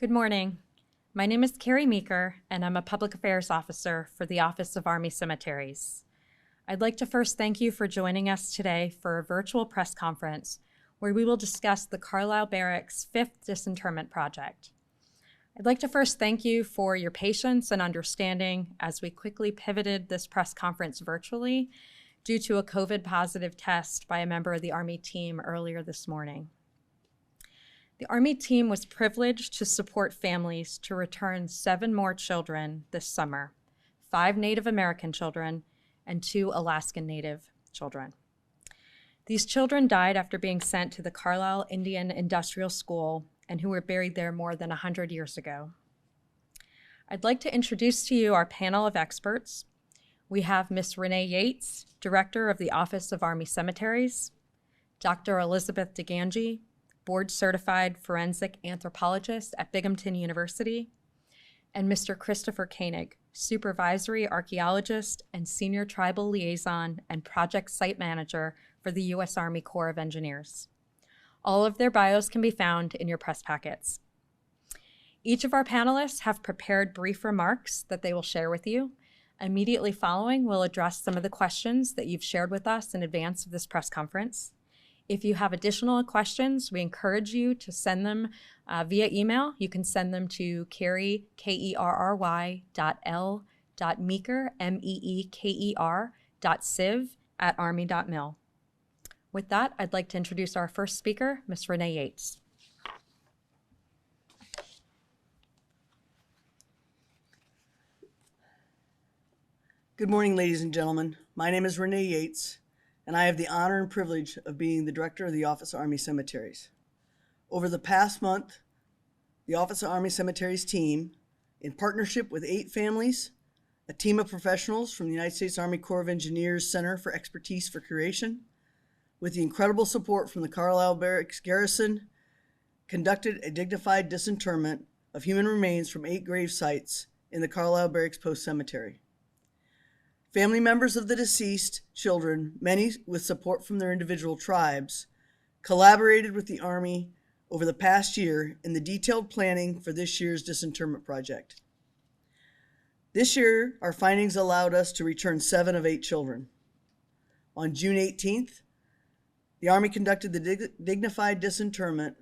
Good morning. My name is Carrie Meeker, and I'm a Public Affairs Officer for the Office of Army Cemeteries. I'd like to first thank you for joining us today for a virtual press conference where we will discuss the Carlisle Barracks 5th Disinterment Project. I'd like to first thank you for your patience and understanding as we quickly pivoted this press conference virtually due to a COVID-positive test by a member of the Army team earlier this morning. The Army team was privileged to support families to return 7 more children this summer, 5 Native American children and 2 Alaskan Native children. These children died after being sent to the Carlisle Indian Industrial School and who were buried there more than 100 years ago. I'd like to introduce to you our panel of experts. We have Ms. Renee Yates, Director of the Office of Army Cemeteries, Dr. Elizabeth DeGangi, board-certified forensic anthropologist at Binghamton University, and Mr. Christopher Koenig, supervisory archaeologist and senior tribal liaison and project site manager for the U.S. Army Corps of Engineers. All of their bios can be found in your press packets. Each of our panelists have prepared brief remarks that they will share with you. Immediately following, we'll address some of the questions that you've shared with us in advance of this press conference. If you have additional questions, we encourage you to send them via email. You can send them to Kerry, Kerry, .l.meeker, meeker, .civ@army.mil. With that, I'd like to introduce our first speaker, Ms. Renee Yates. Good morning, ladies and gentlemen. My name is Renee Yates, and I have the honor and privilege of being the Director of the Office of Army Cemeteries. Over the past month, the Office of Army Cemeteries team, in partnership with 8 families, a team of professionals from the United States Army Corps of Engineers Center for Expertise for Curation, with the incredible support from the Carlisle Barracks Garrison, conducted a dignified disinterment of human remains from 8 grave sites in the Carlisle Barracks Post Cemetery. Family members of the deceased children, many with support from their individual tribes, collaborated with the Army over the past year in the detailed planning for this year's disinterment project. This year, our findings allowed us to return 7 of 8 children. On June 18th, the Army conducted the dignified disinterment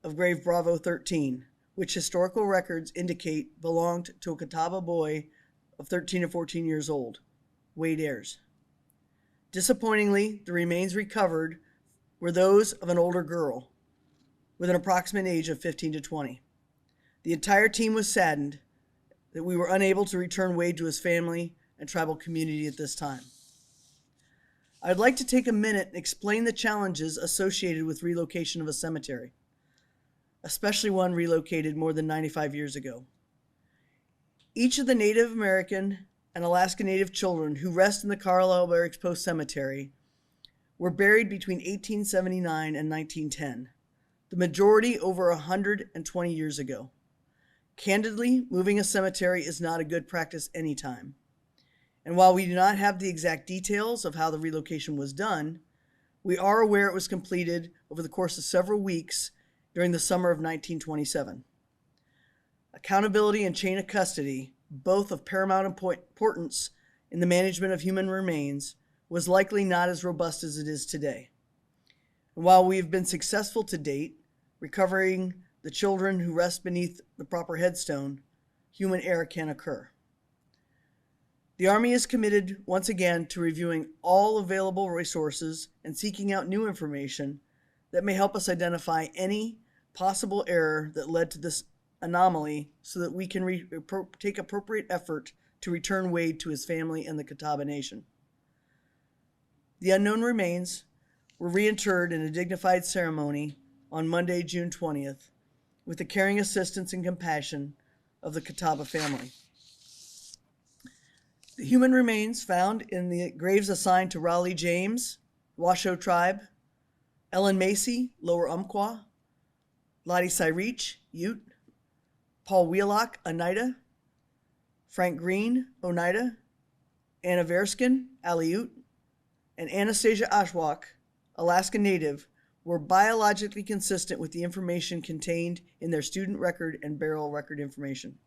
of grave Bravo 13, which historical records indicate belonged to a Catawba boy of 13 or 14 years old. Wade Ayers. Disappointingly, the remains recovered were those of an older girl with an approximate age of 15 to 20. The entire team was saddened that we were unable to return Wade to his family and tribal community at this time. I'd like to take a minute and explain the challenges associated with relocation of a cemetery, especially one relocated more than 95 years ago. Each of the Native American and Alaskan Native children who rest in the Carlisle Barracks Post Cemetery were buried between 1879 and 1910, the majority over 120 years ago. Candidly, moving a cemetery is not a good practice anytime. And while we do not have the exact details of how the relocation was done, we are aware it was completed over the course of several weeks during the summer of 1927. Accountability and chain of custody, both of paramount importance in the management of human remains, was likely not as robust as it is today. And while we have been successful to date, recovering the children who rest beneath the proper headstone, human error can occur. The Army is committed once again to reviewing all available resources and seeking out new information that may help us identify any possible error that led to this anomaly so that we can take appropriate effort to return Wade to his family and the Catawba Nation. The unknown remains were reinterred in a dignified ceremony on Monday, June 20th, with the caring assistance and compassion of the Catawba family. The human remains found in the graves assigned to Raleigh James, Washoe Tribe, Ellen Macy, Lower Umpqua, Lottie Cyrich, Ute, Paul Wheelock, Oneida, Frank Green, Oneida, Anna Verskin, Aleut, and Anastasia Ashwak, Alaskan Native, were biologically consistent with the information contained in their student record and burial record information.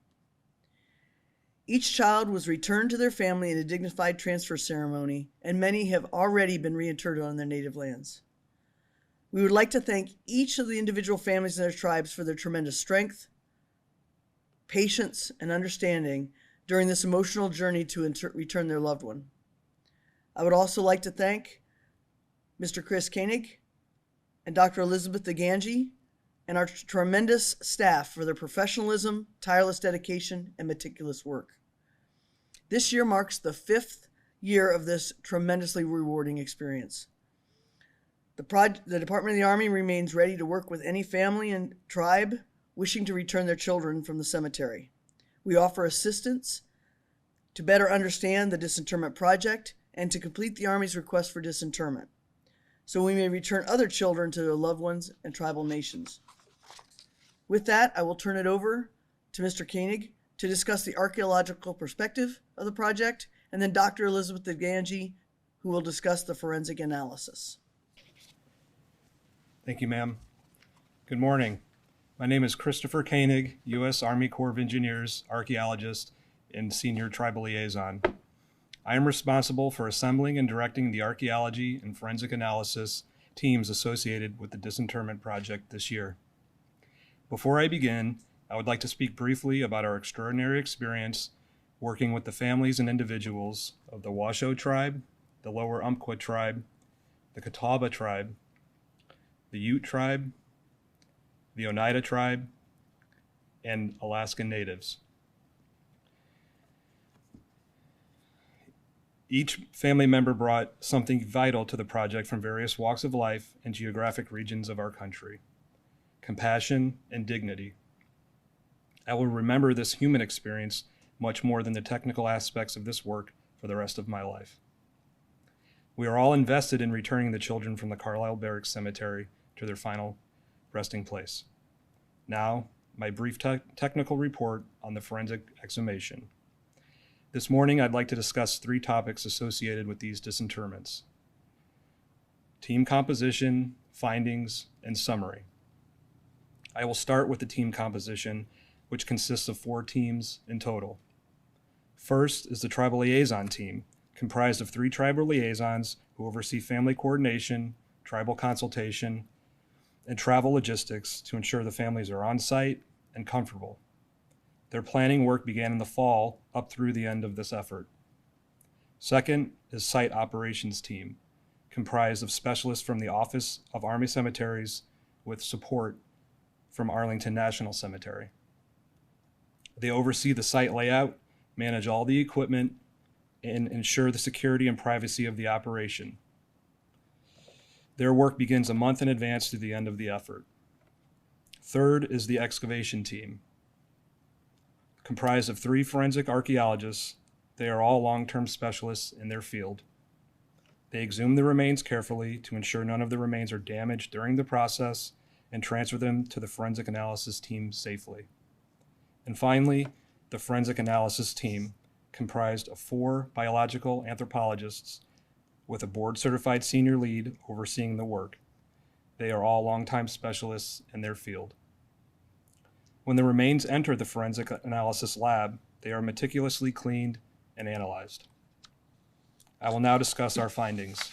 Each child was returned to their family in a dignified transfer ceremony, and many have already been reinterred on their native lands. We would like to thank each of the individual families and their tribes for their tremendous strength, patience, and understanding during this emotional journey to return their loved one. I would also like to thank Mr. Chris Koenig and Dr. Elizabeth DeGangi and our tremendous staff for their professionalism, tireless dedication, and meticulous work. This year marks the 5th year of this tremendously rewarding experience. The Department of the Army remains ready to work with any family and tribe wishing to return their children from the cemetery. We offer assistance to better understand the disinterment project and to complete the Army's request for disinterment, so we may return other children to their loved ones and tribal nations. With that, I will turn it over to Mr. Koenig to discuss the archaeological perspective of the project, and then Dr. Elizabeth DeGangi, who will discuss the forensic analysis. Thank you, ma'am. Good morning. My name is Christopher Koenig, U.S. Army Corps of Engineers, archaeologist, and senior tribal liaison. I am responsible for assembling and directing the archaeology and forensic analysis teams associated with the disinterment project this year. Before I begin, I would like to speak briefly about our extraordinary experience working with the families and individuals of the Washoe tribe, the Lower Umpqua tribe, the Catawba tribe, the Ute tribe, the Oneida tribe, and Alaskan Natives. Each family member brought something vital to the project from various walks of life and geographic regions of our country: compassion and dignity. I will remember this human experience much more than the technical aspects of this work for the rest of my life. We are all invested in returning the children from the Carlisle Barracks Cemetery to their final resting place. Now, my brief technical report on the forensic exhumation. This morning, I'd like to discuss 3 topics associated with these disinterments: team composition, findings, and summary. I will start with the team composition, which consists of 4 teams in total. First is the tribal liaison team, comprised of 3 tribal liaisons who oversee family coordination, tribal consultation, and travel logistics to ensure the families are on site and comfortable. Their planning work began in the fall up through the end of this effort. Second is site operations team, comprised of specialists from the Office of Army Cemeteries with support from Arlington National Cemetery. They oversee the site layout, manage all the equipment, and ensure the security and privacy of the operation. Their work begins a month in advance to the end of the effort. Third is the excavation team, comprised of 3 forensic archaeologists. They are all long-term specialists in their field. They exhume the remains carefully to ensure none of the remains are damaged during the process and transfer them to the forensic analysis team safely. And finally, the forensic analysis team, comprised of 4 biological anthropologists with a board-certified senior lead overseeing the work. They are all longtime specialists in their field. When the remains enter the forensic analysis lab, they are meticulously cleaned and analyzed. I will now discuss our findings.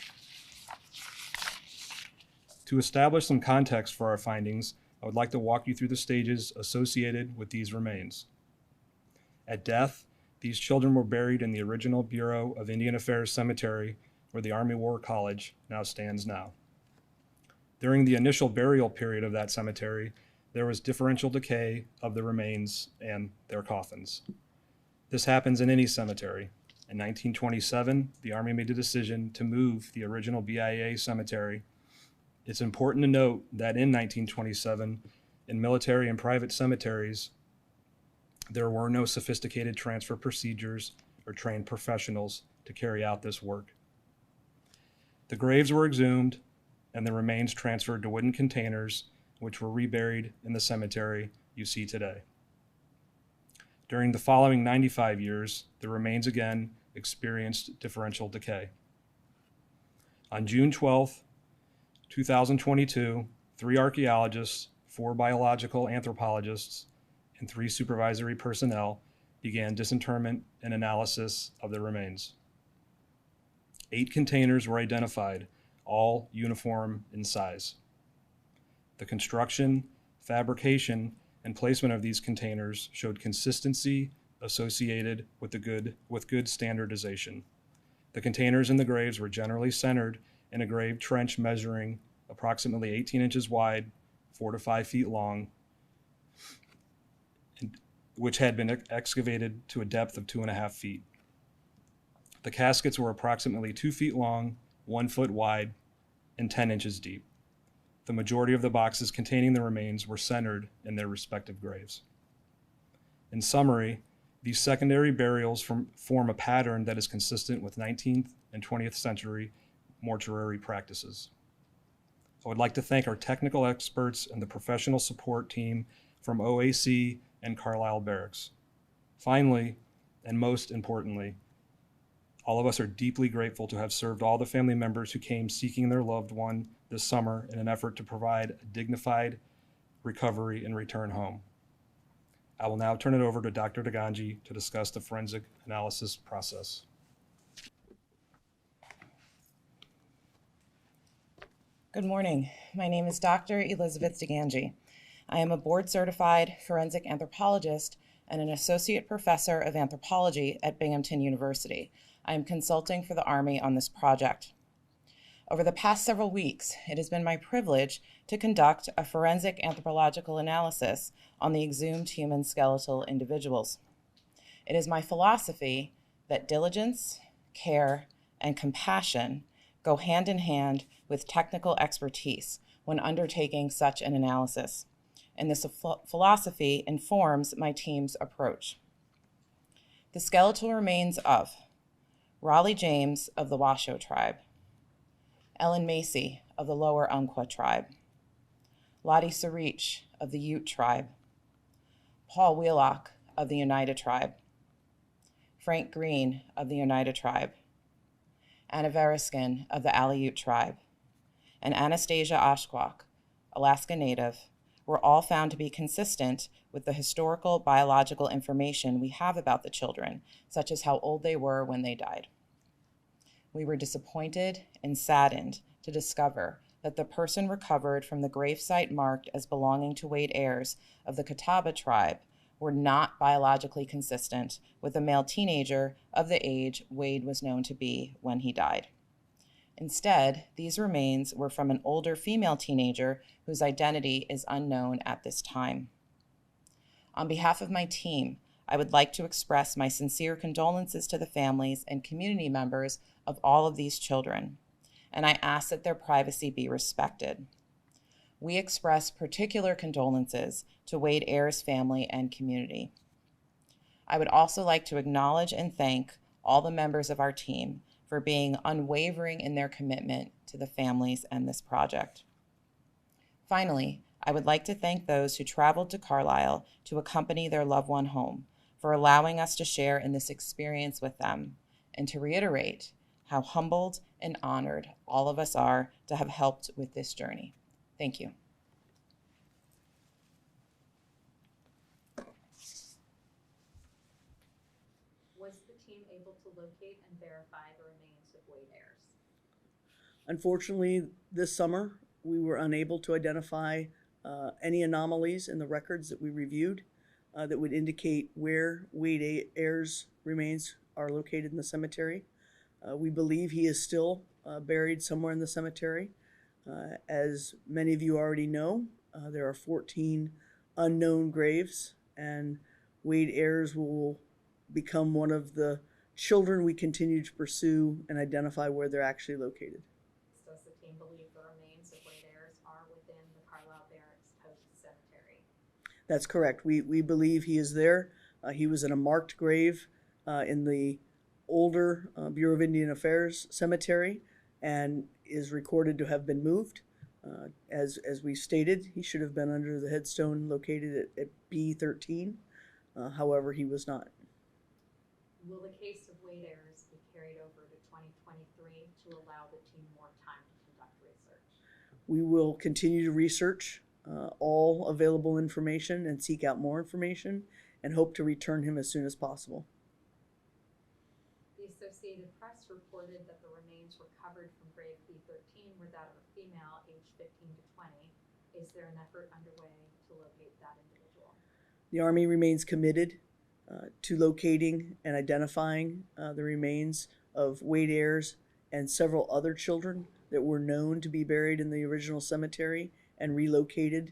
To establish some context for our findings, I would like to walk you through the stages associated with these remains. At death, these children were buried in the original Bureau of Indian Affairs Cemetery, where the Army War College now stands now. During the initial burial period of that cemetery, there was differential decay of the remains and their coffins. This happens in any cemetery. In 1927, the Army made a decision to move the original BIA cemetery. It's important to note that in 1927, in military and private cemeteries, there were no sophisticated transfer procedures or trained professionals to carry out this work. The graves were exhumed and the remains transferred to wooden containers, which were reburied in the cemetery you see today. During the following 95 years, the remains again experienced differential decay. On June 12, 2022, 3 archaeologists, 4 biological anthropologists, and 3 supervisory personnel began disinterment and analysis of the remains. 8 containers were identified, all uniform in size. The construction, fabrication, and placement of these containers showed consistency associated with good standardization. The containers in the graves were generally centered in a grave trench measuring approximately 18 inches wide, 4 to 5 feet long, which had been excavated to a depth of 2.5 feet. The caskets were approximately 2 feet long, 1 foot wide, and 10 inches deep. The majority of the boxes containing the remains were centered in their respective graves. In summary, these secondary burials form a pattern that is consistent with 19th and 20th century mortuary practices. I would like to thank our technical experts and the professional support team from OAC and Carlisle Barracks. Finally, and most importantly, all of us are deeply grateful to have served all the family members who came seeking their loved one this summer in an effort to provide a dignified recovery and return home. I will now turn it over to Dr. Daganji to discuss the forensic analysis process. Good morning. My name is Dr. Elizabeth Daganji. I am a board-certified forensic anthropologist and an associate professor of anthropology at Binghamton University. I am consulting for the Army on this project. Over the past several weeks, it has been my privilege to conduct a forensic anthropological analysis on the exhumed human skeletal individuals. It is my philosophy that diligence, care, and compassion go hand in hand with technical expertise when undertaking such an analysis, and this philosophy informs my team's approach. The skeletal remains of Raleigh James of the Washoe tribe, Ellen Macy of the Lower Umpqua tribe, Lottie Sarich of the Ute tribe, Paul Wheelock of the Oneida tribe, Frank Green of the Oneida tribe, Anna Veriskin of the Aleut tribe, and Anastasia Oshkosh, Alaskan Native, were all found to be consistent with the historical biological information we have about the children, such as how old they were when they died. We were disappointed and saddened to discover that the person recovered from the gravesite marked as belonging to Wade Ayers of the Catawba tribe were not biologically consistent with a male teenager of the age Wade was known to be when he died. Instead, these remains were from an older female teenager whose identity is unknown at this time. On behalf of my team, I would like to express my sincere condolences to the families and community members of all of these children, and I ask that their privacy be respected. We express particular condolences to Wade Ayers' family and community. I would also like to acknowledge and thank all the members of our team for being unwavering in their commitment to the families and this project. Finally, I would like to thank those who traveled to Carlisle to accompany their loved one home for allowing us to share in this experience with them, and to reiterate how humbled and honored all of us are to have helped with this journey. Thank you. Was the team able to locate and verify the remains of Wade Ayers? Unfortunately, this summer, we were unable to identify any anomalies in the records that we reviewed that would indicate where Wade Ayers' remains are located in the cemetery. We believe he is still buried somewhere in the cemetery. As many of you already know, there are 14 unknown graves, and Wade Ayers will become one of the children we continue to pursue and identify where they're actually located. Does the team believe the remains of Wade Ayers are within the Carlisle Barracks Post Cemetery? That's correct. We believe he is there. He was in a marked grave in the older Bureau of Indian Affairs cemetery and is recorded to have been moved. As we stated, he should have been under the headstone located at B13. However, he was not. Will the case of Wade Ayers be carried over to 2023 to allow the team more time to conduct research? We will continue to research all available information and seek out more information and hope to return him as soon as possible. The Associated Press reported that the remains recovered from grave B13 were that of a female aged 15 to 20. Is there an effort underway to locate that individual? The Army remains committed to locating and identifying the remains of Wade Ayers and several other children that were known to be buried in the original cemetery and relocated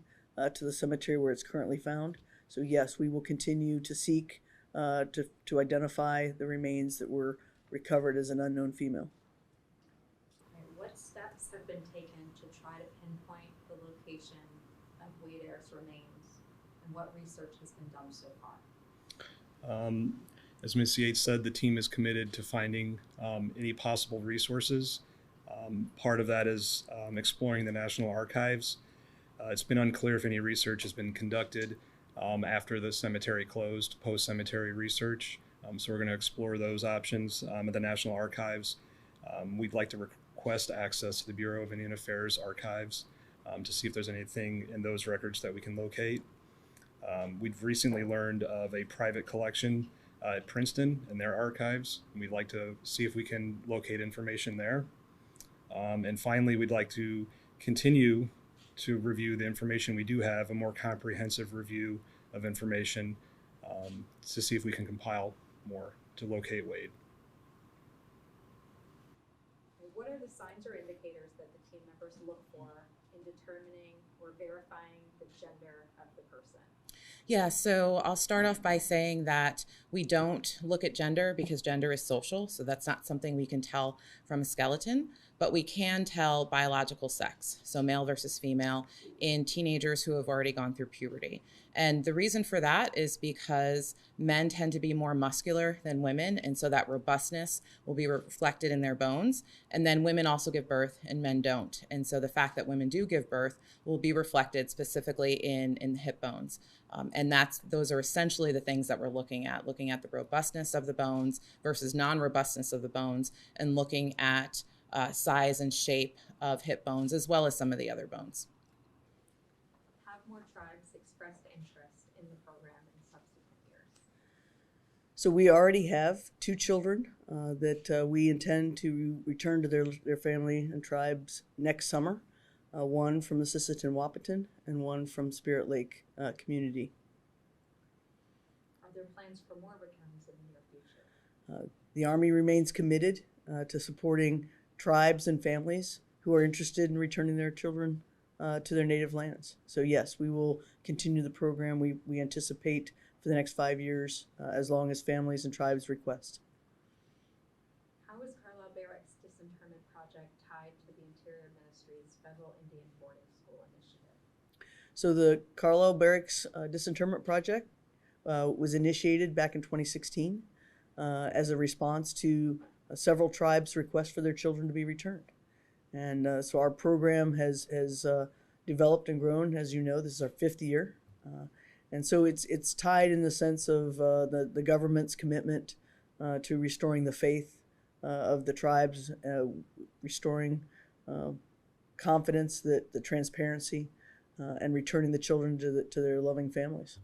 to the cemetery where it's currently found. So yes, we will continue to seek to identify the remains that were recovered as an unknown female. What steps have been taken to try to pinpoint the location of Wade Ayers' remains, and what research has been done so far? As Ms. Yates said, the team is committed to finding any possible resources. Part of that is exploring the National Archives. It's been unclear if any research has been conducted after the cemetery closed, post-cemetery research. So we're going to explore those options at the National Archives. We'd like to request access to the Bureau of Indian Affairs archives to see if there's anything in those records that we can locate. We've recently learned of a private collection at Princeton in their archives, and we'd like to see if we can locate information there. And finally, we'd like to continue to review the information we do have, a more comprehensive review of information to see if we can compile more to locate Wade. What are the signs or indicators that the team members look for in determining or verifying the gender of the person? Yeah, so I'll start off by saying that we don't look at gender because gender is social, so that's not something we can tell from a skeleton, but we can tell biological sex, so male versus female, in teenagers who have already gone through puberty. And the reason for that is because men tend to be more muscular than women, and so that robustness will be reflected in their bones. And then women also give birth and men don't. And so the fact that women do give birth will be reflected specifically in the hip bones. And those are essentially the things that we're looking at the robustness of the bones versus non-robustness of the bones, and looking at size and shape of hip bones as well as some of the other bones. Have more tribes expressed interest in the program in subsequent years? So we already have 2 children that we intend to return to their family and tribes next summer. One from the Sisseton Wahpeton and one from Spirit Lake community. Are there plans for more returns in the near future? The Army remains committed to supporting tribes and families who are interested in returning their children to their native lands. So yes, we will continue the program we anticipate for the next 5 years as long as families and tribes request. How is Carlisle Barracks Disinterment Project tied to the Interior Ministry's Federal Indian Boarding School initiative? So the Carlisle Barracks Disinterment Project was initiated back in 2016 as a response to several tribes' requests for their children to be returned. And so our program has developed and grown. As you know, this is our 5th year. And so it's tied in the sense of the government's commitment to restoring the faith of the tribes, restoring confidence, the transparency, and returning the children to their loving families.